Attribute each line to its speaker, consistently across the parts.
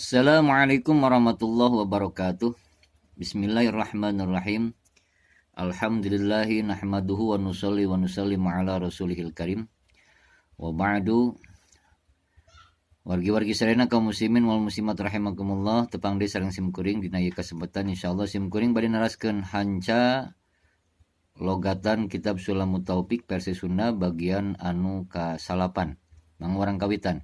Speaker 1: Assalamualaikum warahmatullahi wabarakatuh. Bismillahirrahmanirrahim. Alhamdulillahi nahmaduhu wa nusallimu ala rasulihil karim. Wa ba'du. Wargi-wargi sarena kaum muslimin wal muslimat rahimakumullah. Tepang desa sareng simkuring dina ieu kesempatan insyaallah simkuring bade naraskeun hanca logatan kitab Sulamut Taufik versi Sunda bagian anu ka-8. Mangurang kawitan.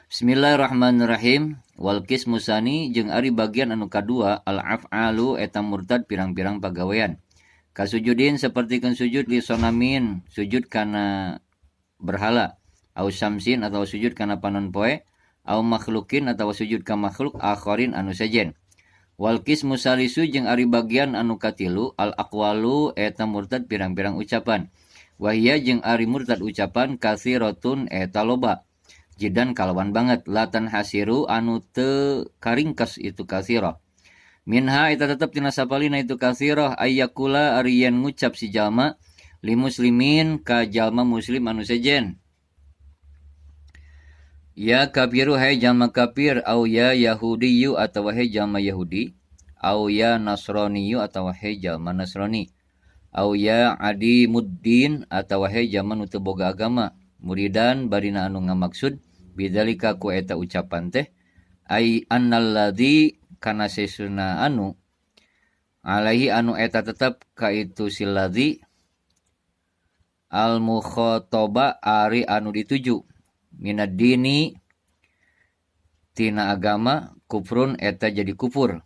Speaker 1: Bismillahirrahmanirrahim. Wal qismu tsani jeung ari bagian anu kadua al af'alu eta murtad pirang-pirang pagawean. Kasujudin sapertikeun sujud li sonamin, sujud kana berhala, au syamsin atau sujud kana panon poe, au makhlukin atau sujud ka makhluk akharin anu sejen. Wal qismu salisu jeung ari bagian anu katilu al aqwalu eta murtad pirang-pirang ucapan. Wahia jeung ari murtad ucapan katsiratun eta loba. Jidan kalawan banget latan hasiru anu teu karingkes itu kasirah. Minha eta tetep tina sapalina itu kasirah ayyakula ariyan ngucap si jalma li muslimin ka jalma muslim anu sejen. Ya kafiru hai jalma kafir au ya yahudiyu atawa hai jalma yahudi au ya nasraniyu atawa hai jalma nasrani au ya adi muddin atawa hai jalma nu teu boga agama muridan barina anu ngamaksud bidzalika ku eta ucapan teh ai annalladzi kana sesuna anu alaihi anu eta tetep ka itu silladzi al mukhataba ari anu dituju minad dini tina agama kufrun eta jadi kufur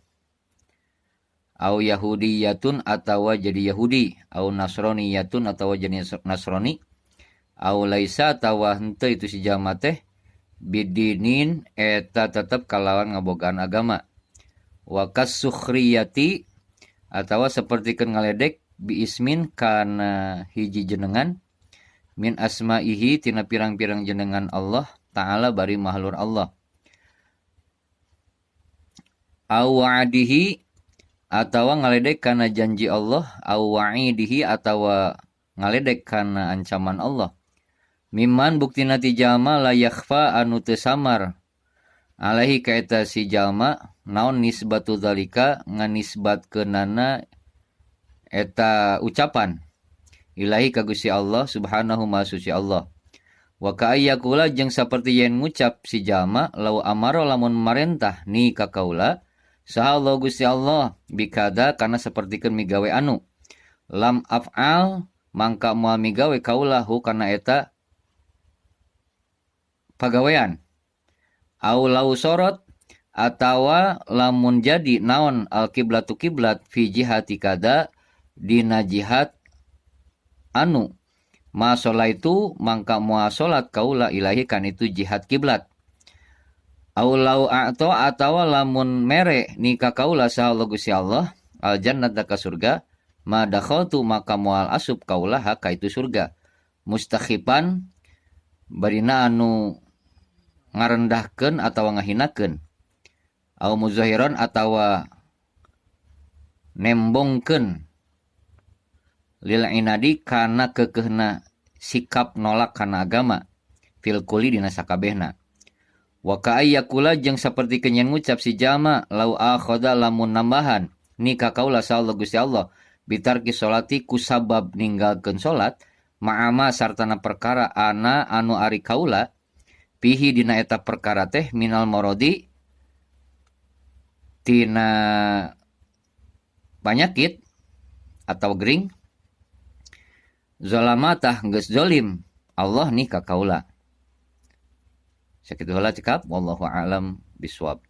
Speaker 1: au yahudiyatun atawa jadi yahudi au nasroniyatun atawa jadi nasrani au laisa atawa henteu itu si jalma teh bidinin eta tetep kalawan ngabogaan agama wa kasukhriyati atawa sapertikeun ngaledek bi ismin kana hiji jenengan min asma'ihi tina pirang-pirang jenengan Allah ta'ala bari mahlur Allah au wa'adihi atawa ngaledek kana janji Allah au wa'idihi atawa ngaledek kana ancaman Allah mimman buktina ti jalma la yakhfa anu teu samar alaihi ka eta si jalma naon nisbatu dzalika nganisbatkeunana eta ucapan ilahi ka Gusti Allah subhanahu ma suci Allah wa ka ayyakula jeung saperti yen ngucap si jalma lau amaro lamun marentah ni ka kaula saha Allah Gusti Allah bikada kana sapertikeun migawe anu lam af'al mangka moal migawe kaula hu kana eta pagawean au lau sorot atawa lamun jadi naon al kiblatu kiblat fi jihati kada dina jihad anu ma solaitu mangka moal salat kaula ilahi kan itu jihad kiblat au lau a'to atawa lamun mere nika kaula saha Gusti Allah al jannata ka surga ma dakhaltu maka moal asup kaula ka itu surga mustakhifan barina anu ngarendahkeun atawa ngahinakeun au muzahiran atawa nembongkeun lil inadi kana keukeuhna sikap nolak kana agama fil kuli dina sakabehna wa ka ayyakula jeung saperti kenyen ngucap si jalma lau akhadha lamun nambahan ni ka kaula sallallahu Gusti Allah bitarki salati ku sabab ninggalkeun salat ma'ama sartana perkara ana anu ari kaula pihi dina eta perkara teh minal marodi tina panyakit atau gering zalamatah geus zalim Allah ni ka kaula sakitu heula cekap wallahu a'lam bishawab.